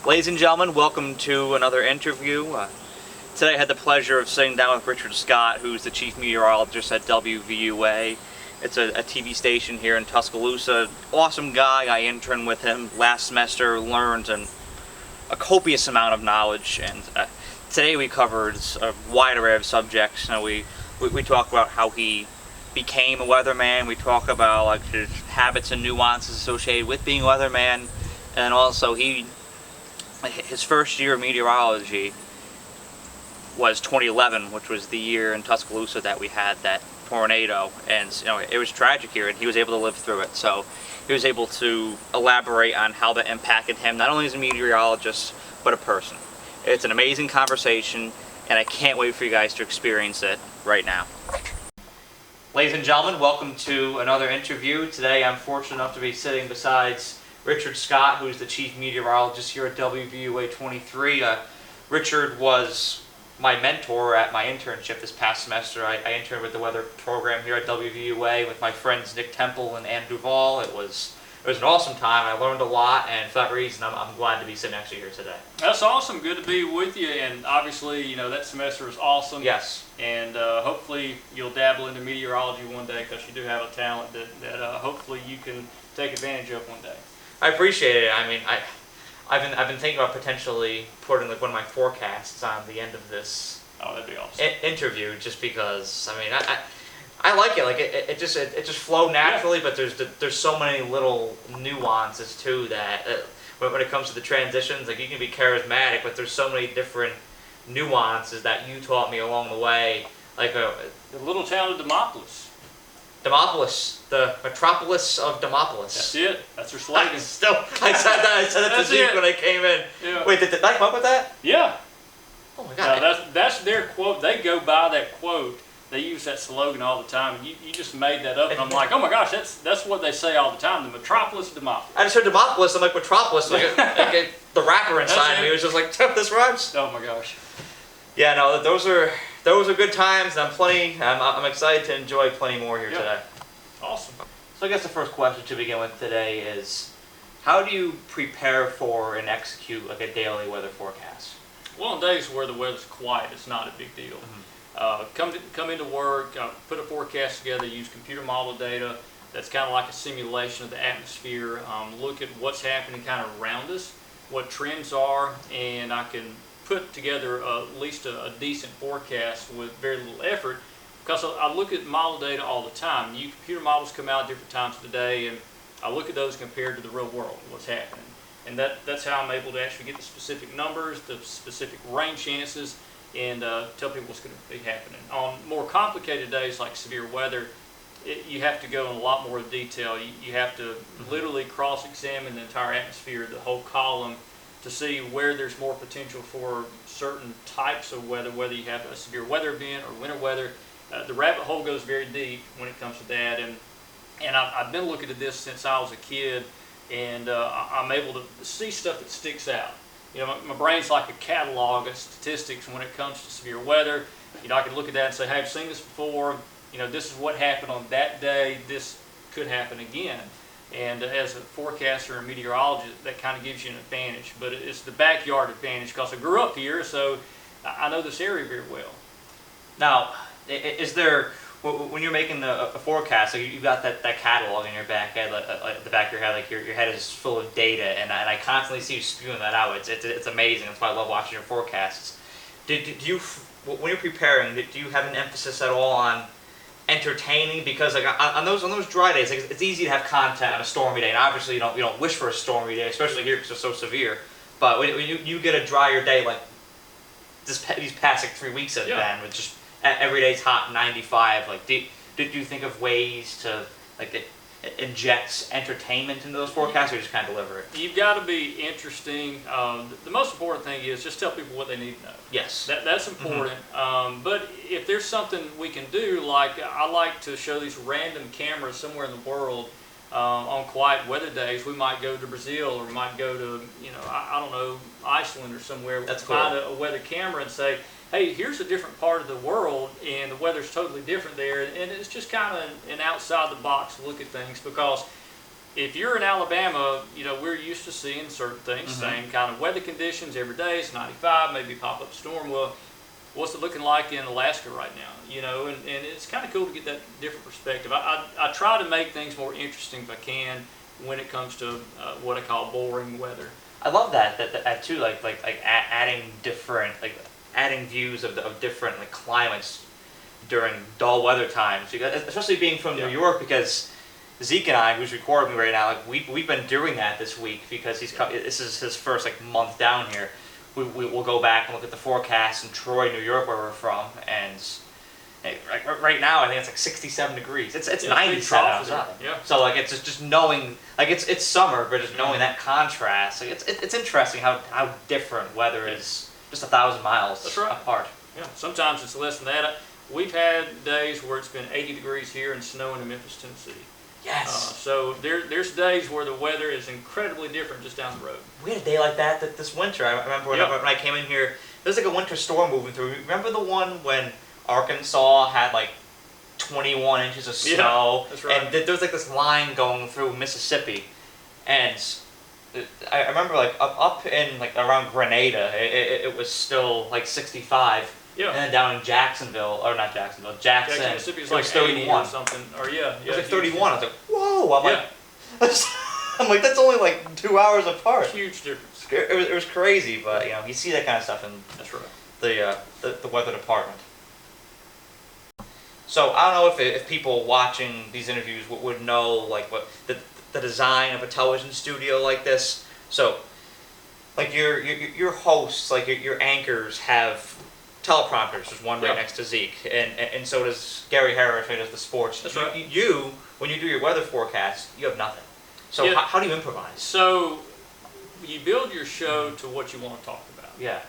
Ladies and gentlemen, welcome to another interview. Today I had the pleasure of sitting down with Richard Scott, who's the chief meteorologist at WVUA. It's a TV station here in Tuscaloosa. Awesome guy. I interned with him last semester, learned a copious amount of knowledge, and today we covered a wide array of subjects. We talked about how he became a weatherman. We talk about like his habits and nuances associated with being a weatherman, and also his first year of meteorology was 2011, which was the year in Tuscaloosa that we had that tornado, and it was tragic here, and he was able to live through it. So he was able to elaborate on how that impacted him, not only as a meteorologist, but a person. It's an amazing conversation, and I can't wait for you guys to experience it right now. Ladies and gentlemen, welcome to another interview. Today I'm fortunate enough to be sitting beside Richard Scott, who's the chief meteorologist here at WVUA-23. Richard was my mentor at my internship this past semester. I interned with the weather program here at WVUA with my friends Nick Temple and Ann Duval. It was an awesome time. I learned a lot, and for that reason, I'm glad to be sitting next to you here today. That's awesome. Good to be with you, and obviously, that semester was awesome. Yes. And hopefully you'll dabble into meteorology one day, because you do have a talent that hopefully you can take advantage of one day. I appreciate it. I mean, I've been thinking about potentially putting like one of my forecasts on the end of this. Oh, that'd be awesome. Interview, just because I like it. Like it just flowed naturally, yeah. But there's so many little nuances too that when it comes to the transitions, like you can be charismatic, but there's so many different nuances that you taught me along the way. Like the little town of Demopolis, the metropolis of Demopolis. That's it. That's their slogan. I said that to Zeke when I came in. Yeah. Wait, did I come up with that? Yeah. Oh my God. No, that's their quote. They go by that quote. They use that slogan all the time. You just made that up, and I'm like, oh my gosh, that's what they say all the time. The metropolis of Demopolis. I just heard Demopolis. I'm like metropolis. The rapper inside me was just like, this rhymes. Oh my gosh. Yeah, no, those are good times, and I'm excited to enjoy plenty more here today. Awesome. So I guess the first question to begin with today is, how do you prepare for and execute like a daily weather forecast? Well, on days where the weather's quiet, it's not a big deal. Mm-hmm. Come into work, put a forecast together, use computer model data. That's kind of like a simulation of the atmosphere. Look at what's happening kind of around us, what trends are, and I can put together at least a decent forecast with very little effort, because I look at model data all the time. New computer models come out different times of the day, and I look at those compared to the real world, what's happening. And that's how I'm able to actually get the specific numbers, the specific rain chances, and tell people what's going to be happening. On more complicated days like severe weather, you have to go in a lot more detail. You have to literally cross-examine the entire atmosphere, the whole column, to see where there's more potential for certain types of weather, whether you have a severe weather event or winter weather. The rabbit hole goes very deep when it comes to that, and I've been looking at this since I was a kid, and I'm able to see stuff that sticks out. My brain's like a catalog of statistics when it comes to severe weather. I can look at that and say, hey, I've seen this before. This is what happened on that day. This could happen again. And as a forecaster and meteorologist, that kind of gives you an advantage. But it's the backyard advantage, because I grew up here, so I know this area very well. Now, is there, when you're making a forecast, so you've got that catalog in your back head, like the back of your head, like your head is full of data, and I constantly see you spewing that out. It's amazing. That's why I love watching your forecasts. Do you, when you're preparing, do you have an emphasis at all on entertaining? Because like on those dry days, like, it's easy to have content on a stormy day, and obviously you don't wish for a stormy day, especially here because it's so severe. But when you get a drier day like these past 3 weeks have been, with just every day's hot 95, like did you think of ways to like inject entertainment into those forecasts, or just kind of deliver it? You've got to be interesting. The most important thing is just tell people what they need to know. Yes. That's important. Mm-hmm. But if there's something we can do, like I like to show these random cameras somewhere in the world on quiet weather days. We might go to Brazil, or we might go to, I don't know, Iceland or somewhere. That's cool. Find a weather camera and say, hey, here's a different part of the world, and the weather's totally different there. And it's just kind of an outside the box look at things, because if you're in Alabama, we're used to seeing certain things, same kind of weather conditions every day. It's 95, maybe pop-up storm. Well, what's it looking like in Alaska right now? And it's kind of cool to get that different perspective. I try to make things more interesting if I can when it comes to what I call boring weather. I love that too, like adding different, adding views of different climates during dull weather times, especially being from New York, because Zeke and I, who's recording me right now, we've been doing that this week because this is his first month down here. We'll go back and look at the forecast in Troy, New York, where we're from, and right now I think it's 67 degrees. It's 97 outside. Yeah. So it's just knowing, it's summer, but just knowing that contrast. It's interesting how different weather is just 1,000 miles apart. Yeah. Sometimes it's less than that. We've had days where it's been 80 degrees here and snowing in Memphis, Tennessee. Yes. So there's days where the weather is incredibly different just down the road. We had a day like that this winter. I remember when I came in here, there was a winter storm moving through. Remember the one when Arkansas had 21 inches of snow? Yeah, that's right. And there was this line going through Mississippi. And I remember up in around Grenada, it was still 65. Yeah. And then down in Jacksonville, or not Jacksonville, Jackson, Mississippi is it was 31 or something. Or it was 31. I was whoa! I'm that's only 2 hours apart. Huge difference. It was crazy, but you see that kind of stuff in that's right. the weather department. So I don't know if people watching these interviews would know what the design of a television studio like this. So your hosts, your anchors have teleprompters. There's one right next to Zeke, and so does Gary Harris, who does the sports. That's right. You, when you do your weather forecast, you have nothing. So how do you improvise? So you build your show to what you want to talk about. Yeah.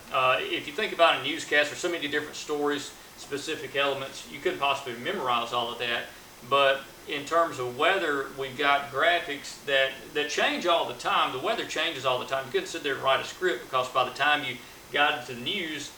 If you think about a newscast, there's so many different stories, specific elements. You couldn't possibly memorize all of that. But in terms of weather, we've got graphics that change all the time. The weather changes all the time. You couldn't sit there and write a script because by the time you got into the news,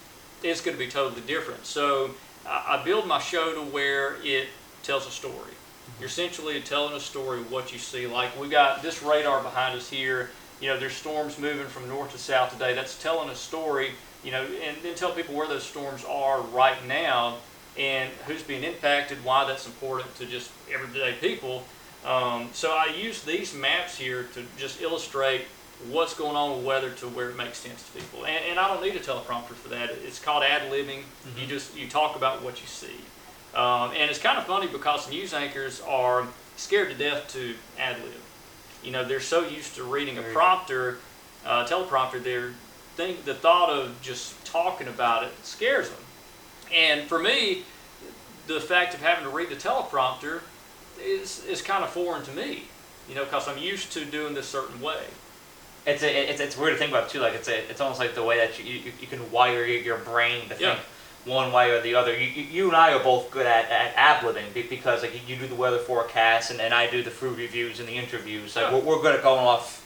it's going to be totally different. So I build my show to where it tells a story. You're essentially telling a story of what you see. We've got this radar behind us here. There's storms moving from north to south today. That's telling a story, and then tell people where those storms are right now and who's being impacted, why that's important to just everyday people. So I use these maps here to just illustrate what's going on with weather to where it makes sense to people. And I don't need a teleprompter for that. It's called ad-libbing. You talk about what you see. And it's kind of funny because news anchors are scared to death to ad-lib. They're so used to reading a prompter, teleprompter, the thought of just talking about it scares them. And for me, the fact of having to read the teleprompter is kind of foreign to me, because I'm used to doing this certain way. It's weird to think about too. It's almost like the way that you can wire your brain to think one way or the other. You and I are both good at ad-libbing because you do the weather forecast and I do the food reviews and the interviews. We're good at going off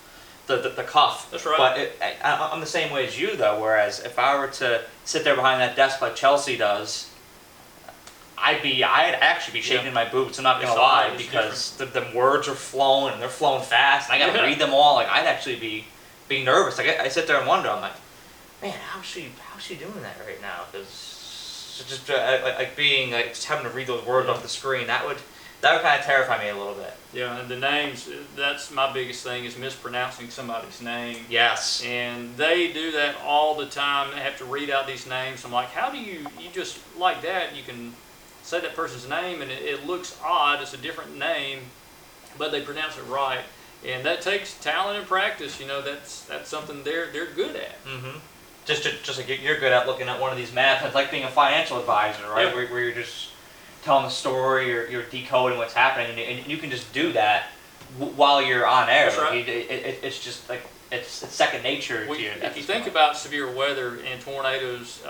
the cuff. That's right. But I'm the same way as you though. Whereas if I were to sit there behind that desk like Chelsea does, I'd actually be shaking my boots. I'm not gonna lie, because the words are flowing and they're flowing fast, and I gotta read them all. I'd actually be nervous. I sit there and wonder. I'm man, how's she doing that right now? Because just just having to read those words off the screen, that would kind of terrify me a little bit. Yeah, and the names, that's my biggest thing, is mispronouncing somebody's name. Yes. And they do that all the time. They have to read out these names. I'm like, how do you just like that, you can say that person's name and it looks odd, it's a different name, but they pronounce it right. And that takes talent and practice, that's something they're good at. Mm-hmm. Just like you're good at looking at one of these maps. It's like being a financial advisor, right? Yeah. Where you're just telling the story, you're decoding what's happening, and you can just do that while you're on air. That's right. It's just it's second nature to you. If you think about severe weather and tornadoes,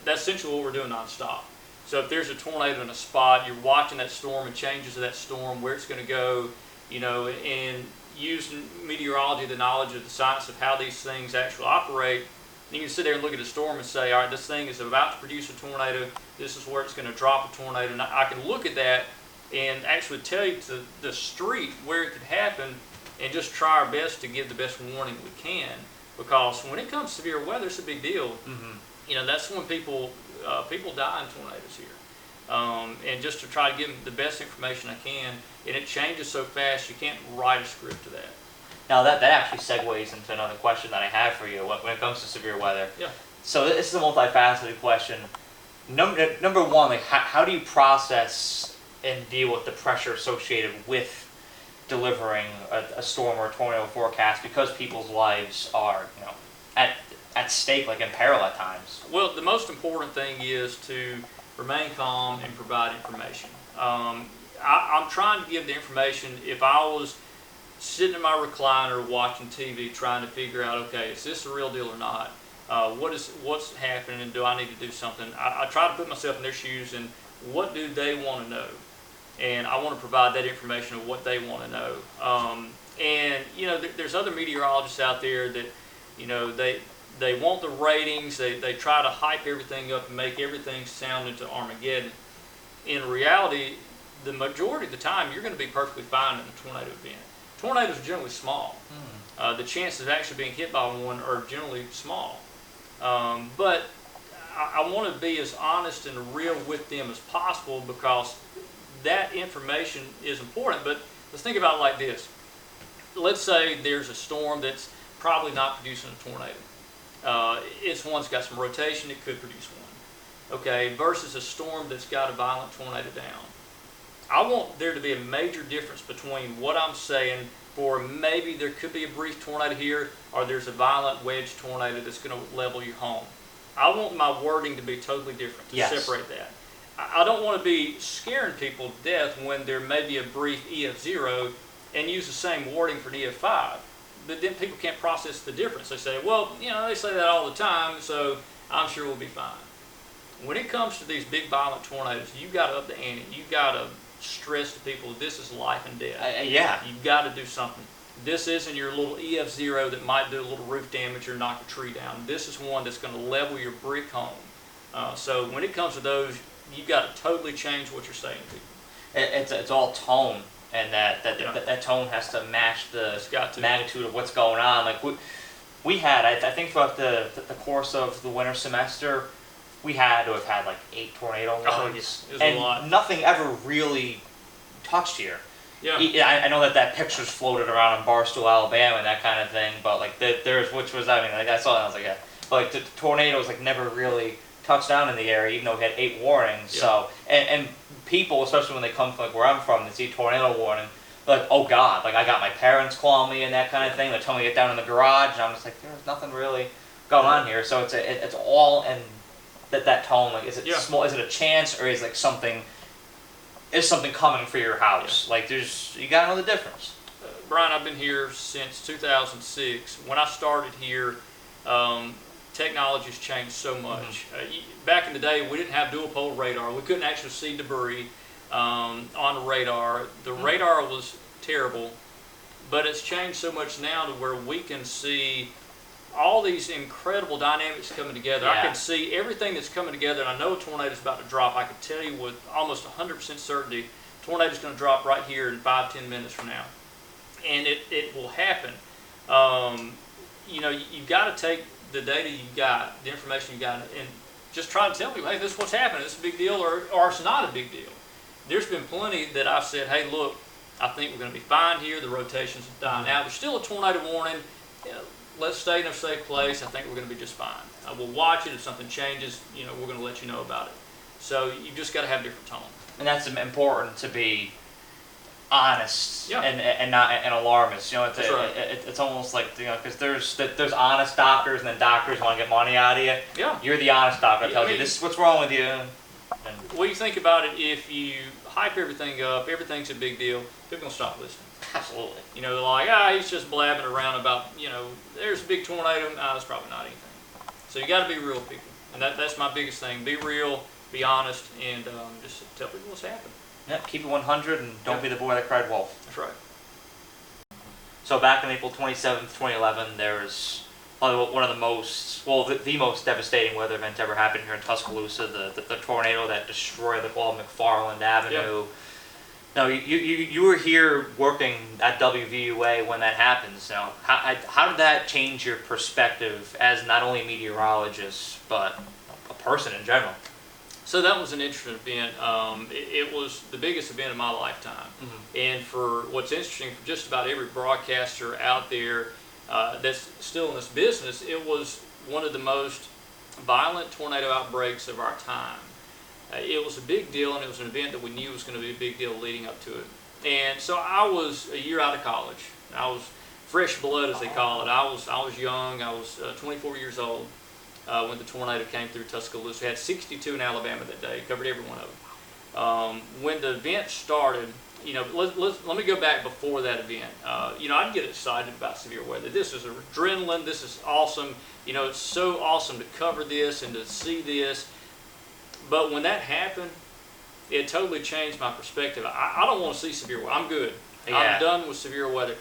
that's essentially what we're doing nonstop. So if there's a tornado in a spot, you're watching that storm and changes of that storm, where it's going to go, and using meteorology, the knowledge of the science of how these things actually operate. And you can sit there and look at a storm and say, all right, this thing is about to produce a tornado. This is where it's going to drop a tornado. And I can look at that and actually tell you to the street where it could happen and just try our best to give the best warning we can, because when it comes to severe weather, it's a big deal. You know, that's when people die in tornadoes here. And just to try to give them the best information I can, and it changes so fast you can't write a script to that. Now that actually segues into another question that I have for you when it comes to severe weather. Yeah. So this is a multifaceted question. Number one, like how do you process and deal with the pressure associated with delivering a storm or a tornado forecast, because people's lives are, you know, at stake, like in peril at times? Well, the most important thing is to remain calm and provide information. I'm trying to give the information. If I was sitting in my recliner watching TV trying to figure out, okay, is this a real deal or not? What's happening, and do I need to do something? I try to put myself in their shoes, and what do they want to know? And I want to provide that information of what they want to know. And you know, there's other meteorologists out there that, you know, they want the ratings. They try to hype everything up and make everything sound into Armageddon. In reality, the majority of the time, you're going to be perfectly fine in a tornado event. Tornadoes are generally small. The chances of actually being hit by one are generally small. But I want to be as honest and real with them as possible, because that information is important. But let's think about it like this. Let's say there's a storm that's probably not producing a tornado. It's one that's got some rotation, it could produce one. Okay, versus a storm that's got a violent tornado down. I want there to be a major difference between what I'm saying, for maybe there could be a brief tornado here, or there's a violent wedge tornado that's going to level your home. I want my wording to be totally different to separate that. I don't want to be scaring people to death when there may be a brief EF0 and use the same wording for an EF5. But then people can't process the difference. They say, well, you know, they say that all the time, so I'm sure we'll be fine. When it comes to these big violent tornadoes, you've got to up the ante. You've got to stress to people this is life and death. Yeah. You've got to do something. This isn't your little EF0 that might do a little roof damage or knock a tree down. This is one that's going to level your brick home. So when it comes to those, you've got to totally change what you're saying to people. It's all tone, and that tone has to match the magnitude of what's going on. Like we had, I think throughout the course of the winter semester, we had to have had like 8 tornado warnings, and a lot. Nothing ever really touched here. Yeah. I know that pictures floated around in Barstow, Alabama, and that kind of thing, but like there's, which was, I mean, like I saw that, I was like, yeah. But like the tornadoes like never really touched down in the area, even though we had 8 warnings. Yeah. So and people, especially when they come from like where I'm from, they see tornado warning, they're like, oh God, like I got my parents calling me and that kind of thing. They tell me to get down in the garage, and I'm just like, there's nothing really going on here. So it's all in that tone. Like, is it small? Is it a chance, or is like something? Is something coming for your house? Yeah. Like you gotta know the difference. Brian, I've been here since 2006. When I started here, technology's changed so much. Back in the day, we didn't have dual pole radar. We couldn't actually see debris on the radar. The radar was terrible, but it's changed so much now to where we can see all these incredible dynamics coming together. Yeah. I can see everything that's coming together, and I know a tornado's about to drop. I can tell you with almost 100% certainty, a tornado's going to drop right here in 5-10 minutes from now. And it will happen. You know, you've got to take the data you've got, the information you've got, and just try to tell people, hey, this is what's happening. This is a big deal, or it's not a big deal. There's been plenty that I've said, hey, look, I think we're going to be fine here. The rotations are dying out. There's still a tornado warning. You know, let's stay in a safe place. I think we're going to be just fine. We'll watch it. If something changes, you know, we're going to let you know about it. So you just got to have a different tone. And that's important, to be honest and not an alarmist. You know, it's almost like, you know, because there's honest doctors, and then doctors want to get money out of you. Yeah. You're the honest doctor that tells you this is what's wrong with you. Well, you think about it, if you hype everything up, everything's a big deal, people are going to stop listening. Absolutely. You know, they're like, he's just blabbing around about, you know, there's a big tornado. It's probably not anything. So you got to be real, people. And that's my biggest thing. Be real, be honest, and just tell people what's happening. Yeah, keep it 100 and don't be the boy that cried wolf. That's right. So back on April 27th, 2011, there's probably one of the most, the most devastating weather event ever happened here in Tuscaloosa, the tornado that destroyed all of McFarland Avenue. Now, you were here working at WVUA when that happened. So how did that change your perspective as not only a meteorologist but a person in general? So that was an interesting event. It was the biggest event of my lifetime. And for what's interesting, for just about every broadcaster out there that's still in this business, it was one of the most violent tornado outbreaks of our time. It was a big deal, and it was an event that we knew was going to be a big deal leading up to it. And so I was a year out of college. I was fresh blood, as they call it. I was young. I was 24 years old when the tornado came through Tuscaloosa. We had 62 in Alabama that day. Covered every one of them. When the event started, let me go back before that event. I'd get excited about severe weather. This is adrenaline. This is awesome. It's so awesome to cover this and to see this. But when that happened, it totally changed my perspective. I don't want to see severe weather. I'm good. Yeah. I'm done with severe weather.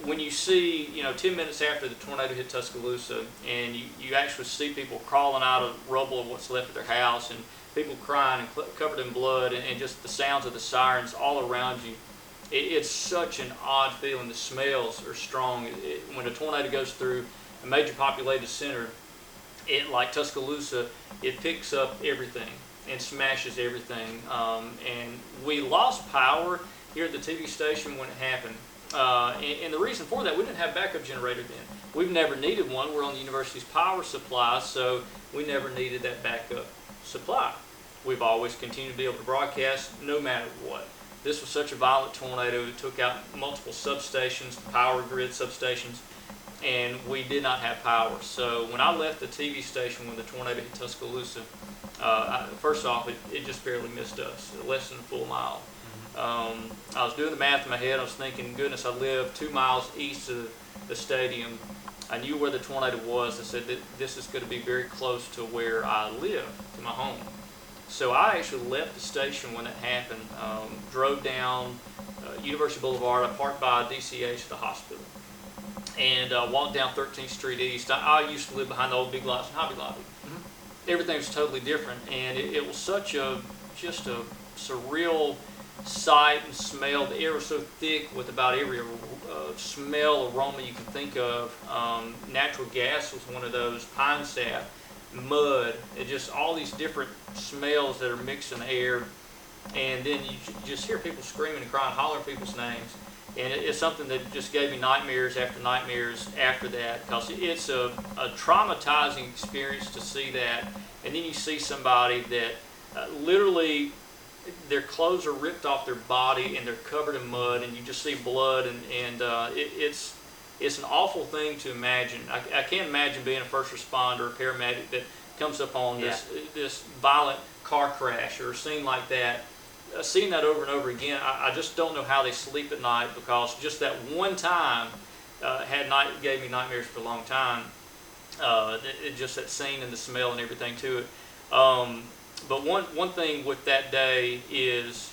When you see, 10 minutes after the tornado hit Tuscaloosa, and you actually see people crawling out of rubble of what's left of their house, and people crying and covered in blood, and just the sounds of the sirens all around you, it's such an odd feeling. The smells are strong. When a tornado goes through a major populated center, like Tuscaloosa, it picks up everything and smashes everything. And we lost power here at the TV station when it happened. And the reason for that, we didn't have backup generator then. We've never needed one. We're on the university's power supply, so we never needed that backup supply. We've always continued to be able to broadcast no matter what. This was such a violent tornado. It took out multiple substations, power grid substations, and we did not have power. So when I left the TV station when the tornado hit Tuscaloosa, first off, it just barely missed us, less than a full mile. I was doing the math in my head. I was thinking, goodness, I live 2 miles east of the stadium. I knew where the tornado was. I said that this is going to be very close to where I live, to my home. So I actually left the station when it happened, drove down University Boulevard. I parked by DCH, the hospital, and walked down 13th Street East. I used to live behind the old Big Lots and Hobby Lobby. Everything was totally different, and it was such just a surreal sight and smell. The air was so thick with about every smell, aroma you can think of. Natural gas was one of those, pine sap, mud, and just all these different smells that are mixed in the air. And then you just hear people screaming and crying, hollering people's names. And it's something that just gave me nightmares after nightmares after that, because it's a traumatizing experience to see that. And then you see somebody that literally their clothes are ripped off their body and they're covered in mud, and you just see blood, and it's an awful thing to imagine. I can't imagine being a first responder or a paramedic that comes up on this violent car crash or a scene like that. Seeing that over and over again, I just don't know how they sleep at night, because just that one time gave me nightmares for a long time. Just that scene and the smell and everything to it. But one thing with that day is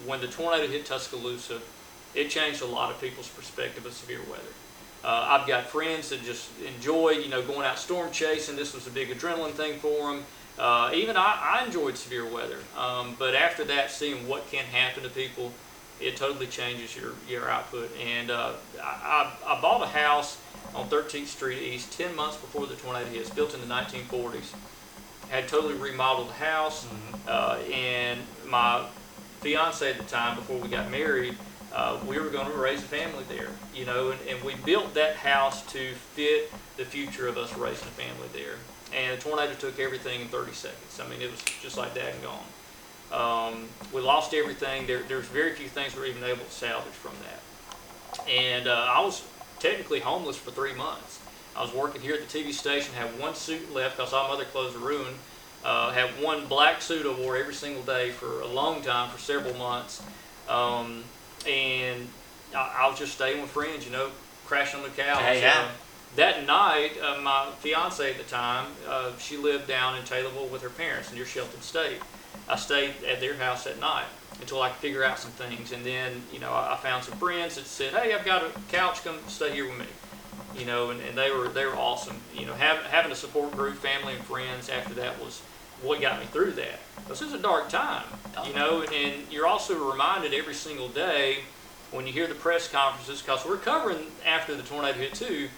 when the tornado hit Tuscaloosa, it changed a lot of people's perspective of severe weather. I've got friends that just enjoy, going out storm chasing. This was a big adrenaline thing for them. Even I enjoyed severe weather. But after that, seeing what can happen to people, it totally changes your output. And I bought a house on 13th Street East 10 months before the tornado hit. It's built in the 1940s. Had totally remodeled the house, and my fiance at the time, before we got married, we were going to raise a family there, and we built that house to fit the future of us raising a family there. And the tornado took everything in 30 seconds. I mean, it was just like that and gone. We lost everything. There's very few things we were even able to salvage from that. And I was technically homeless for 3 months. I was working here at the TV station, had one suit left because all my other clothes were ruined. Had one black suit I wore every single day for a long time, for several months. And I was just staying with friends, crashing on the couch. That night, my fiance at the time, she lived down in Taylorville with her parents near Shelton State. I stayed at their house that night until I could figure out some things. And then, I found some friends that said, hey, I've got a couch, come stay here with me. And they were awesome. Having a support group, family and friends after that was what got me through that. This is a dark time, you know, and you're also reminded every single day when you hear the press conferences, because we're covering after the tornado hit too,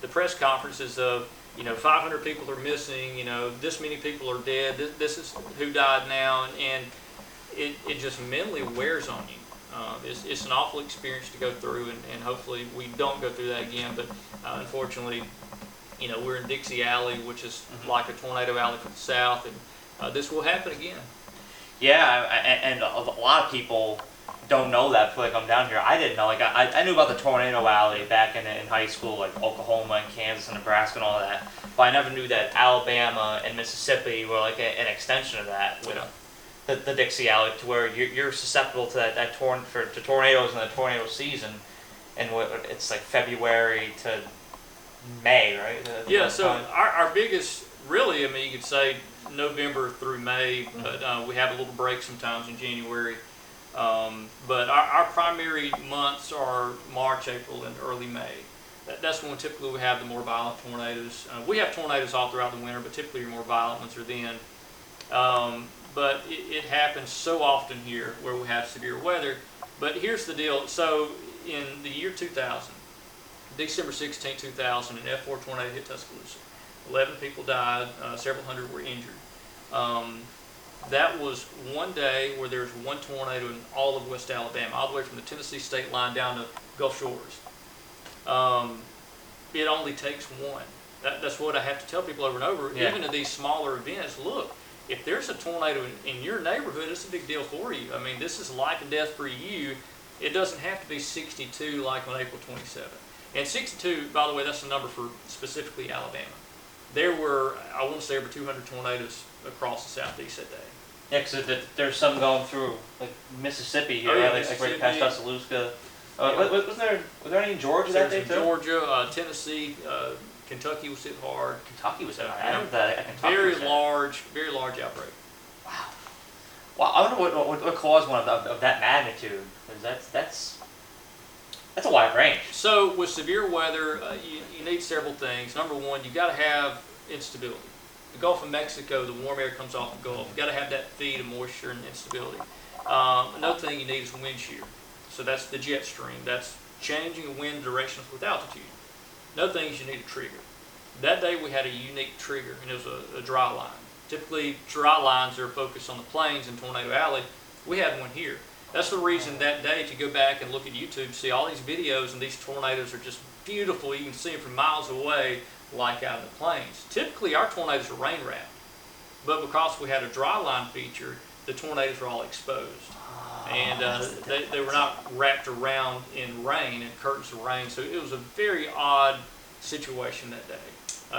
the press conferences of, you know, 500 people are missing, you know, this many people are dead, this is who died now, and it just mentally wears on you. It's an awful experience to go through, and hopefully we don't go through that again, but unfortunately, you know, we're in Dixie Alley, which is like a tornado alley for the South, and this will happen again. Yeah, and a lot of people don't know that before they come down here. I didn't know. Like I knew about the tornado alley back in high school, like Oklahoma and Kansas and Nebraska and all that. But I never knew that Alabama and Mississippi were like an extension of that with the Dixie Alley, to where you're susceptible to to tornadoes in the tornado season, and it's like February to May, right? Yeah. So our biggest, really, I mean, you could say November through May, but we have a little break sometimes in January. But our primary months are March, April, and early May. That's when typically we have the more violent tornadoes. We have tornadoes all throughout the winter, but typically your more violent ones are then. But it happens so often here where we have severe weather. But here's the deal. So in the year 2000, December 16, 2000, an F4 tornado hit Tuscaloosa. 11 people died, several hundred were injured. That was one day where there was one tornado in all of West Alabama, all the way from the Tennessee state line down to Gulf Shores. It only takes one. That's what I have to tell people over and over. Yeah. Even in these smaller events, look, if there's a tornado in your neighborhood, it's a big deal for you. I mean, this is life and death for you. It doesn't have to be 62 like on April 27th. And 62, by the way, that's the number for specifically Alabama. There were, I want to say, over 200 tornadoes across the southeast that day. Yeah, because there's some going through like Mississippi here, like right past Tuscaloosa. Were there any in Georgia that day too? Georgia, Tennessee, Kentucky was hit hard. Kentucky was hit hard. I know that. Very large outbreak. Wow. Well, I wonder what caused one of that magnitude, because that's a wide range. So with severe weather, you need several things. Number one, you got to have instability. The Gulf of Mexico, the warm air comes off the Gulf. You got to have that feed of moisture and instability. Another thing you need is wind shear. So that's the jet stream. That's changing the wind directions with altitude. Another thing is you need a trigger. That day we had a unique trigger, and it was a dry line. Typically, dry lines are focused on the plains in Tornado Alley. We had one here. That's the reason that day, if you go back and look at YouTube, see all these videos, and these tornadoes are just beautiful. You can see them from miles away, like out in the plains. Typically, our tornadoes are rain wrapped, but because we had a dry line feature, the tornadoes were all exposed. And they were not wrapped around in rain and curtains of rain, so it was a very odd situation that day.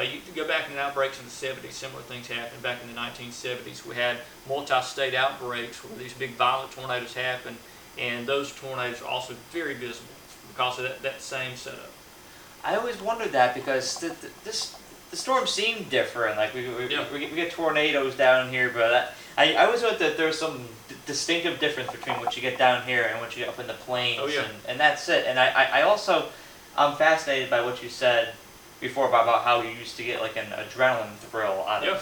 You go back in the outbreaks in the 70s, similar things happened. Back in the 1970s, we had multi-state outbreaks where these big violent tornadoes happened, and those tornadoes are also very visible because of that same setup. I always wondered that, because the storm seemed different. Like we get tornadoes down here, but I always thought that there's some distinctive difference between what you get down here and what you get up in the plains. Oh, yeah. And that's it. And I also, I'm fascinated by what you said before about how you used to get like an adrenaline thrill out of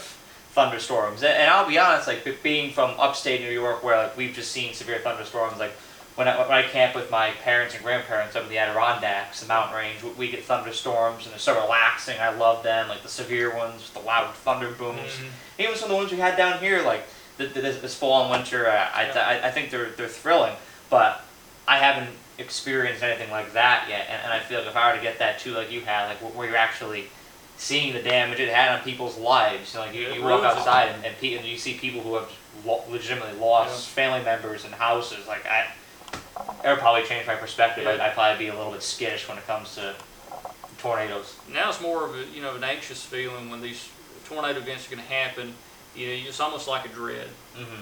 thunderstorms. And I'll be honest, like being from upstate New York, where like we've just seen severe thunderstorms, like when I camp with my parents and grandparents up in the Adirondacks, the mountain range, we get thunderstorms, and they're so relaxing. I love them, like the severe ones, the loud thunder booms. Mm-hmm. Even some of the ones we had down here, like this fall and winter, I think they're thrilling, but I haven't experienced anything like that yet. And I feel like if I were to get that too, like you had, like where you're actually seeing the damage it had on people's lives, you know, like you walk outside and you see people who have legitimately lost family members and houses. Like it would probably change my perspective. I'd probably be a little bit skittish when it comes to tornadoes. Now it's more of a, an anxious feeling when these tornado events are going to happen. It's almost like a dread,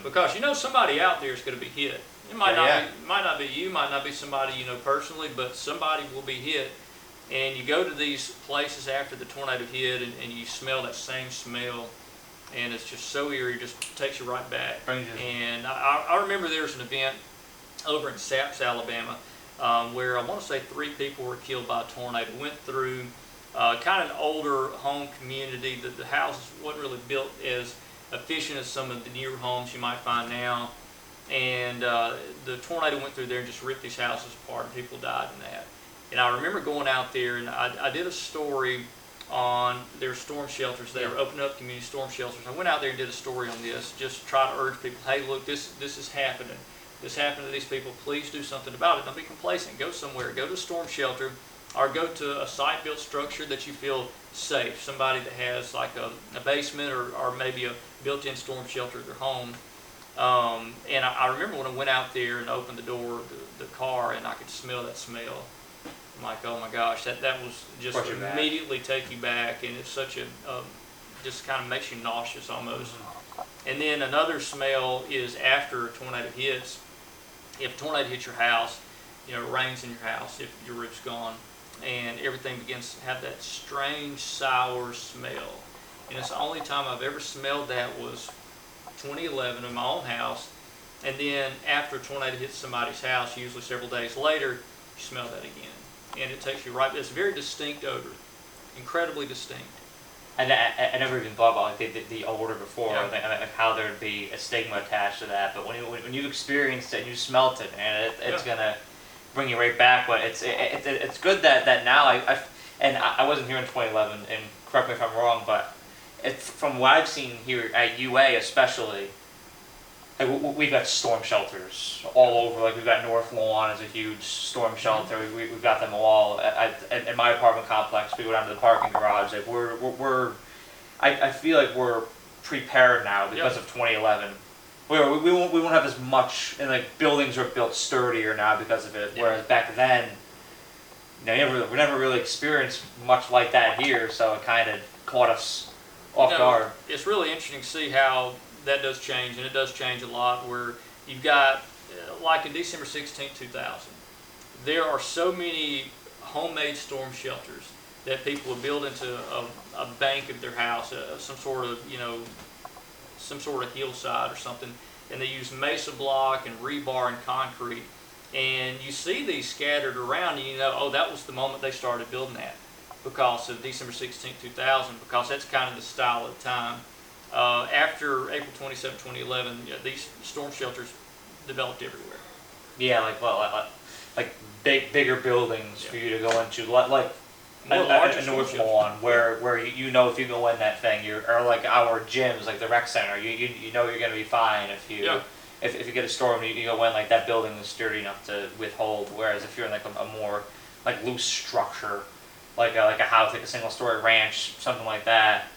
because somebody out there is going to be hit. It might not be you, might not be somebody you know personally, but somebody will be hit. And you go to these places after the tornado hit, and you smell that same smell, and it's just so eerie, it just takes you right back. And I remember there was an event over in Saps, Alabama, where I want to say 3 people were killed by a tornado. Went through kind of an older home community. The houses wasn't really built as efficient as some of the newer homes you might find now. And the tornado went through there and just ripped these houses apart, and people died in that. And I remember going out there, and I did a story on their storm shelters. They were opening up community storm shelters. I went out there and did a story on this, just to try to urge people, hey, look, this is happening. This happened to these people. Please do something about it. Don't be complacent. Go somewhere. Go to a storm shelter, or go to a site-built structure that you feel safe. Somebody that has like a basement or maybe a built-in storm shelter at their home. And I remember when I went out there and opened the door of the car, and I could smell that smell. I'm like, oh my gosh, that was just immediately take you back, and it's such a, just kind of makes you nauseous almost. And then another smell is after a tornado hits. If a tornado hits your house, it rains in your house if your roof's gone, and everything begins to have that strange sour smell. And it's the only time I've ever smelled that was 2011 in my own house. And then after a tornado hits somebody's house, usually several days later, you smell that again. And it takes you right, it's a very distinct odor, incredibly distinct. And I never even thought about like the odor before, like how there'd be a stigma attached to that. But when you've experienced it and you smelt it, and it's gonna bring you right back. But it's good that now I wasn't here in 2011, and correct me if I'm wrong, but from what I've seen here at UA especially, like we've got storm shelters all over. Like we've got North Lawn as a huge storm shelter. We've got them all in my apartment complex. We go down to the parking garage. Like I feel like we're prepared now because of 2011. We won't have as much, and like buildings are built sturdier now because of it. Whereas back then, we never really experienced much like that here. So it kind of caught us off guard. It's really interesting to see how that does change, and it does change a lot, where you've got, like in December 16, 2000, there are so many homemade storm shelters that people will build into a bank of their house, some sort of hillside or something, and they use mesa block and rebar and concrete, and you see these scattered around, and oh, that was the moment they started building that, because of December 16, 2000, because that's kind of the style at the time. After April 27, 2011, these storm shelters developed everywhere. Yeah, like bigger buildings for you to go into, like a North Lawn, where you know if you go in that thing, or like our gyms, like the rec center, you know you're gonna be fine if you if you get a storm, you go in, like that building is sturdy enough to withhold. Whereas if you're in like a more like loose structure, like a house, like a single story ranch, something like that.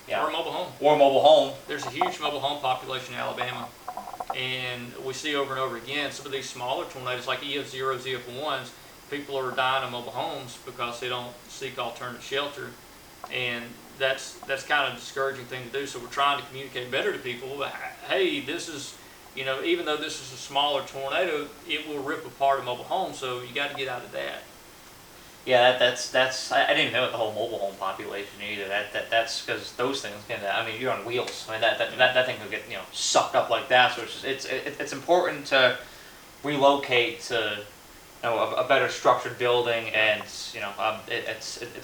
Yeah. Or a mobile home. Or a mobile home. There's a huge mobile home population in Alabama. And we see over and over again, some of these smaller tornadoes, like EF0s, EF1s, people are dying in mobile homes because they don't seek alternative shelter. And that's kind of a discouraging thing to do. So we're trying to communicate better to people. Hey, this is, even though this is a smaller tornado, it will rip apart a mobile home, so you got to get out of that. Yeah, that's. I didn't even know about the whole mobile home population either. That's because those things can. I mean, you're on wheels. I mean, that thing could get sucked up like that. So it's important to relocate to a better structured building, and it's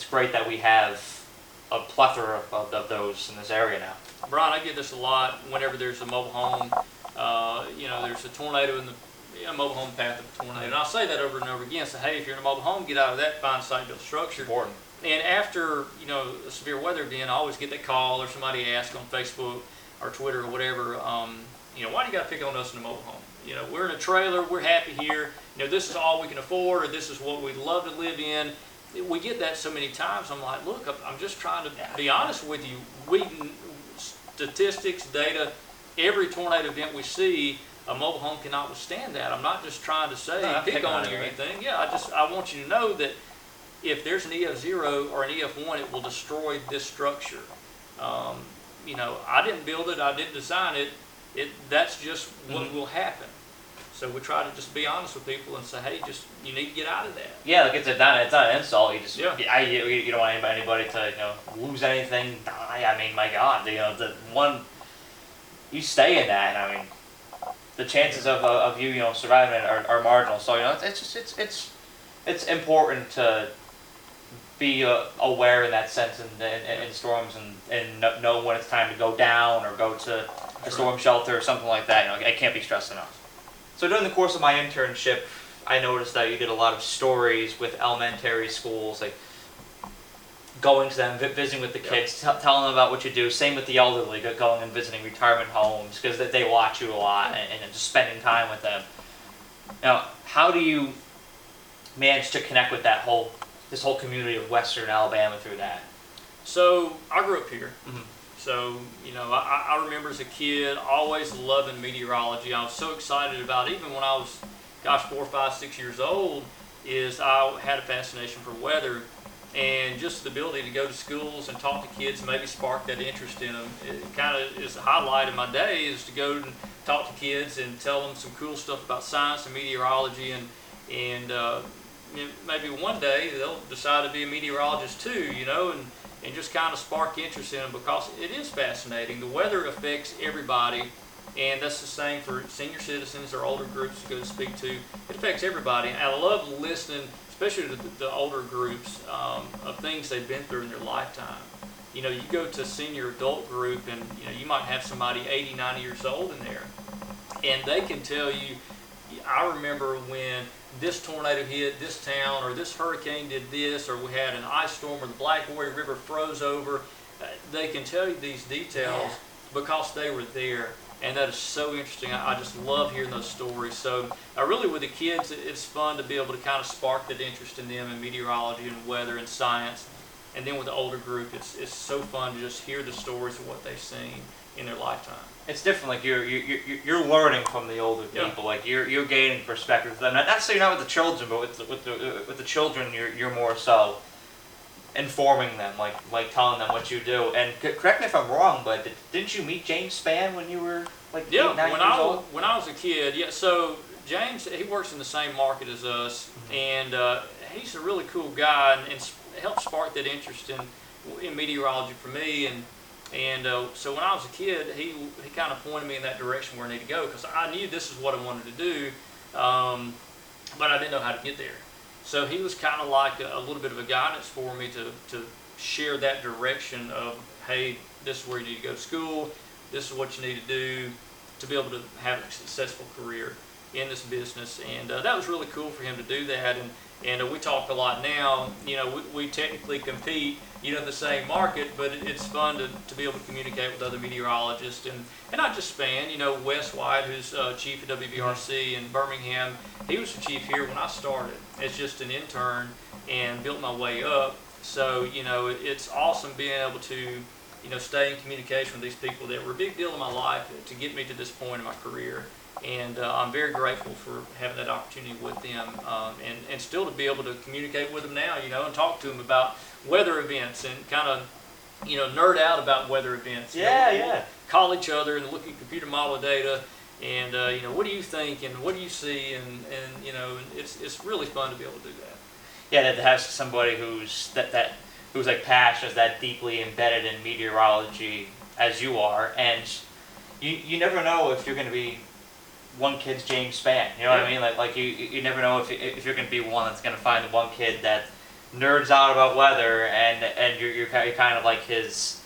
great that we have a plethora of those in this area now. Brian, I get this a lot whenever there's a mobile home. There's a tornado in the mobile home path of a tornado. And I'll say that over and over again. So, hey, if you're in a mobile home, get out of that, find a site-built structure. Important. And after, a severe weather event, I always get that call, or somebody asks on Facebook or Twitter or whatever, why do you got to pick on us in a mobile home? We're in a trailer, we're happy here, this is all we can afford, or this is what we'd love to live in. We get that so many times. I'm like, look, I'm just trying to be honest with you. Statistics, data, every tornado event we see, a mobile home cannot withstand that. I'm not just trying to say pick on you or anything. Yeah, I want you to know that if there's an EF0 or an EF1, it will destroy this structure. I didn't build it, I didn't design it. That's just what will happen. So we try to just be honest with people and say, hey, you need to get out of that. Yeah, like it's not an insult. You don't want anybody to lose anything, die. I mean, my God, you stay in that. I mean, the chances of you surviving are marginal. So it's important to be aware in that sense in storms and know when it's time to go down or go to a storm shelter or something like that. You know, I can't be stressed enough. So during the course of my internship, I noticed that you did a lot of stories with elementary schools, like going to them, visiting with the kids, telling them about what you do. Same with the elderly, going and visiting retirement homes because they watch you a lot and just spending time with them. Now, how do you manage to connect with this whole community of Western Alabama through that? So I grew up here. Mm-hmm. So, you know, I remember as a kid always loving meteorology. I was so excited about it. Even when I was, 4, 5, 6 years old, I had a fascination for weather. And just the ability to go to schools and talk to kids and maybe spark that interest in them. It kind of is the highlight of my day, is to go and talk to kids and tell them some cool stuff about science and meteorology. And maybe one day they'll decide to be a meteorologist too, you know, and just kind of spark interest in them, because it is fascinating. The weather affects everybody, and that's the same for senior citizens or older groups to go to speak to. It affects everybody, and I love listening, especially to the older groups, of things they've been through in their lifetime. You know, you go to a senior adult group and, you know, you might have somebody 80, 90 years old in there, and they can tell you, I remember when this tornado hit this town, or this hurricane did this, or we had an ice storm, or the Black Warrior River froze over. They can tell you these details because they were there, and that is so interesting. I just love hearing those stories. So really with the kids, it's fun to be able to kind of spark that interest in them in meteorology and weather and science. And then with the older group, it's so fun to just hear the stories of what they've seen in their lifetime. It's different. Like you're learning from the older people. Like you're gaining perspective. Not necessarily not with the children, but with the children, you're more so informing them, like telling them what you do. And correct me if I'm wrong, but didn't you meet James Spann when you were like 8, 9 years old? When I was a kid, yeah. So James, he works in the same market as us, and he's a really cool guy, and helped spark that interest in meteorology for me. And so when I was a kid, he kind of pointed me in that direction where I need to go, because I knew this is what I wanted to do, but I didn't know how to get there. So he was kind of like a little bit of a guidance for me to share that direction of, hey, this is where you need to go to school, this is what you need to do to be able to have a successful career in this business. And that was really cool for him to do that. And we talk a lot now. You know, we technically compete, you know, in the same market, but it's fun to be able to communicate with other meteorologists, and not just Spann. You know, Wes White, who's chief at WVRC in Birmingham, he was the chief here when I started as just an intern and built my way up. So, you know, it's awesome being able to, you know, stay in communication with these people that were a big deal in my life to get me to this point in my career. And I'm very grateful for having that opportunity with them, and still to be able to communicate with them now, you know, and talk to them about weather events and kind of, you know, nerd out about weather events. Yeah. Call each other and look at computer model data, and you know, what do you think and what do you see, and you know, it's really fun to be able to do that. Yeah, to have somebody who's who's like passionate, that deeply embedded in meteorology as you are, and you never know if you're going to be one kid's James Spann, you know what I mean? Like you never know if you're going to be one that's going to find one kid that nerds out about weather, and you're kind of like his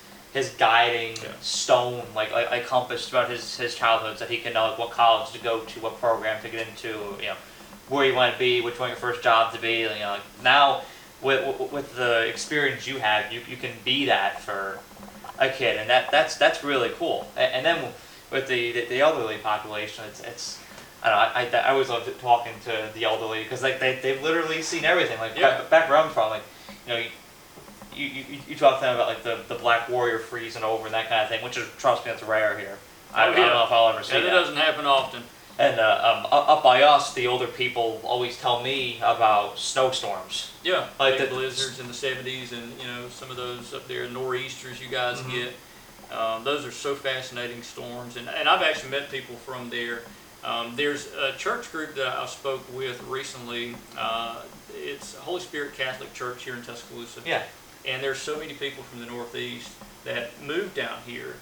guiding stone, like compass throughout his childhood, so that he can know like what college to go to, what program to get into, you know, where you want to be, which one your first job to be. You know, like now with the experience you have, you can be that for a kid, and that's really cool. And then with the elderly population, it's I don't know, I always love talking to the elderly, because like they've literally seen everything. Like back where I'm from, like, you know, you talk to them about like the Black Warrior freezing over and that kind of thing, which is, trust me, that's rare here. I don't know if I'll ever see that. It doesn't happen often. And up by us, the older people always tell me about snowstorms. Yeah, like the blizzards in the 70s, and you know, some of those up there, nor'easters you guys get. Those are so fascinating storms, and I've actually met people from there. There's a church group that I spoke with recently. It's Holy Spirit Catholic Church here in Tuscaloosa. Yeah. And there's so many people from the Northeast that moved down here,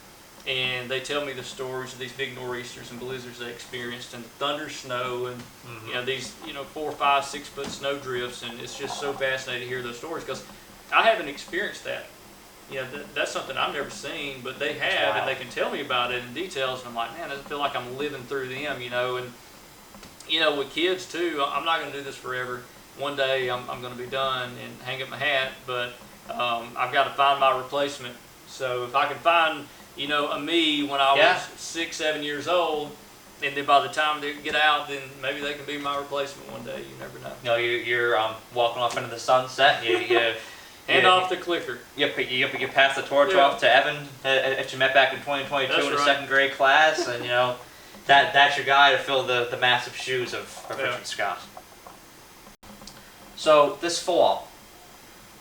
and they tell me the stories of these big nor'easters and blizzards they experienced, and thunder snow, and you know, these 4, 5, 6 foot snow drifts, and it's just so fascinating to hear those stories, because I haven't experienced that. You know, that's something I've never seen, but they have, and they can tell me about it in details. And I'm like, man, I feel like I'm living through them, you know. And you know, with kids too, I'm not going to do this forever. One day I'm going to be done and hang up my hat, but I've got to find my replacement. So if I can find, you know, a me when I was 6, 7 years old, and then by the time they get out, then maybe they can be my replacement one day. You never know. No, you're walking off into the sunset. You Hand off the clicker. You pass the torch off to Evan that you met back in 2022 in the second grade class, and you know that's your guy to fill the massive shoes of Richard Scott. So this fall,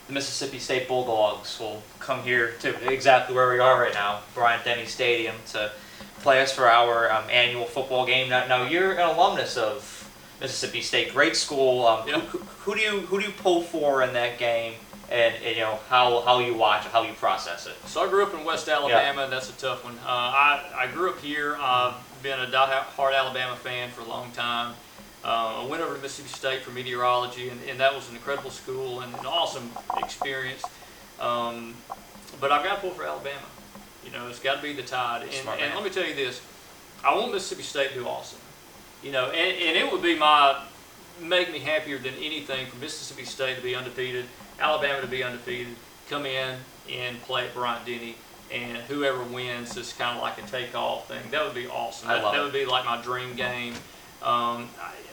the Mississippi State Bulldogs will come here to exactly where we are right now, Bryant-Denny Stadium, to play us for our annual football game. Now you're an alumnus of Mississippi State, great school. Who do you pull for in that game? And you know how you watch it, how you process it. So I grew up in West Alabama, and that's a tough one. I grew up here. I've been a die-hard Alabama fan for a long time. I went over to Mississippi State for meteorology, and that was an incredible school and an awesome experience. But I've got to pull for Alabama. You know, it's got to be the Tide. And let me tell you this: I want Mississippi State to do awesome. You know, and it would be make me happier than anything for Mississippi State to be undefeated, Alabama to be undefeated, come in and play at Bryant-Denny, and whoever wins is kind of like a take-all thing. That would be awesome. That would be like my dream game. I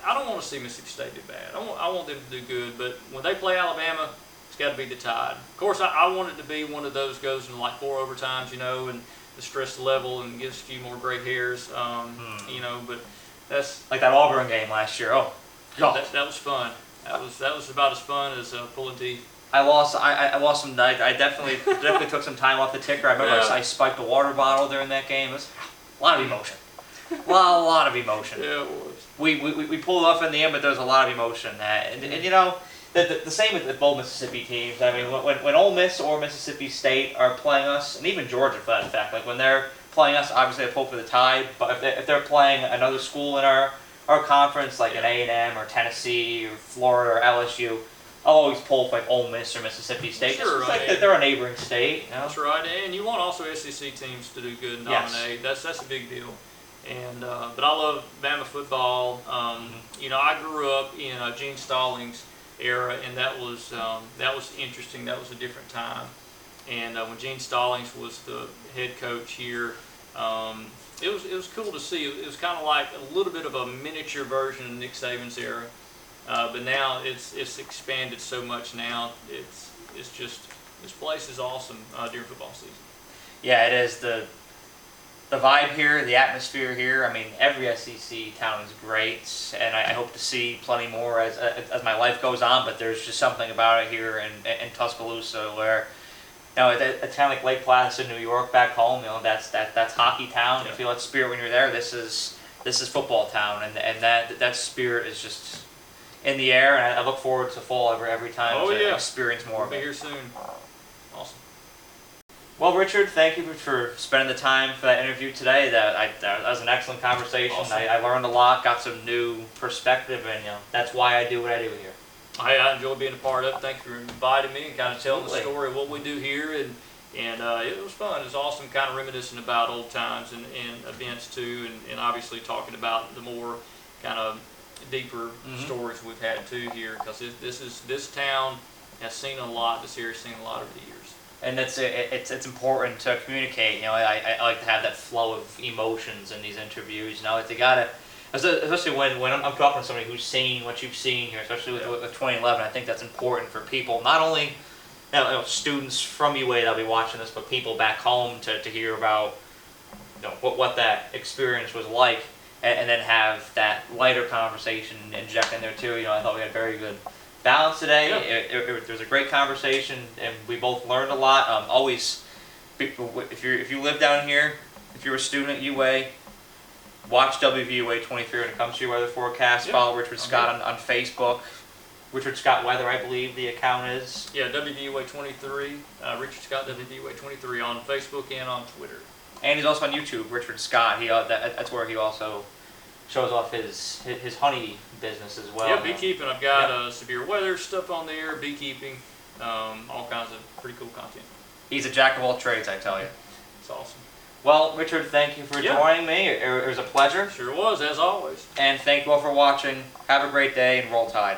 don't want to see Mississippi State do bad. I want them to do good, but when they play Alabama, it's got to be the Tide. Of course, I want it to be one of those goes into like 4 overtimes, you know, and the stress level and gives a few more gray hairs, you know, but that's... Like that Auburn game last year. Oh, God. That was fun. That was about as fun as pulling teeth. I lost some. I definitely took some time off the ticker. I remember I spiked a water bottle during that game. It was a lot of emotion. a lot of emotion. Yeah, it was. We pulled off in the end, but there was a lot of emotion in that. And you know, the same with both Mississippi teams. I mean, when Ole Miss or Mississippi State are playing us, and even Georgia for that fact, like when they're playing us, obviously I pull for the Tide. But if they're playing another school in our conference, like an A&M or Tennessee or Florida or LSU, I'll always pull for like Ole Miss or Mississippi State. Sure, just like they're a neighboring state. You know? That's right, and you want also SEC teams to do good and dominate. That's a big deal. And but I love Bama football. You know, I grew up in Gene Stallings' era, and that was interesting. That was a different time. And when Gene Stallings was the head coach here, it was cool to see. It was kind of like a little bit of a miniature version of Nick Saban's era. But now it's expanded so much now. It's just, this place is awesome during football season. Yeah, it is. The vibe here, the atmosphere here. I mean, every SEC town is great, and I hope to see plenty more as my life goes on. But there's just something about it here in Tuscaloosa where, you know, a town like Lake Placid, New York, back home, you know, that's hockey town. You feel that spirit when you're there. This is football town, and that spirit is just in the air, and I look forward to fall every time to experience more of it. We'll be here soon. Awesome. Well, Richard, thank you for spending the time for that interview today. That was an excellent conversation. Awesome. I learned a lot, got some new perspective, and you know that's why I do what I do here. I enjoy being a part of it. Thank you for inviting me and kind of telling the story of what we do here, and it was fun. It was awesome, kind of reminiscing about old times and events too, and obviously talking about the more kind of deeper stories we've had too here, because this town has seen a lot. This area's seen a lot over the years. And it's important to communicate. You know, I like to have that flow of emotions in these interviews. You know, they gotta, especially when I'm talking to somebody who's seen what you've seen here, especially with 2011. I think that's important for people, not only you know, students from UA that'll be watching this, but people back home to hear about what that experience was like, and then have that lighter conversation inject in there too. You know, I thought we had very good balance today. Yeah. It was a great conversation, and we both learned a lot. Always, if you live down here, if you're a student at UA, watch WVUA-23 when it comes to your weather forecast. Yeah. Follow Richard Scott on Facebook. Richard Scott Weather, I believe the account is. Yeah, WVUA-23. Richard Scott WVUA-23 on Facebook and on Twitter. And he's also on YouTube, Richard Scott. That's where he also shows off his honey business as well. Yeah, beekeeping. I've got severe weather stuff on there, beekeeping. all kinds of pretty cool content. He's a jack of all trades, I tell you. It's awesome. Well, Richard, thank you for joining me. It was a pleasure. Sure was, as always. And thank you all for watching. Have a great day and roll tide.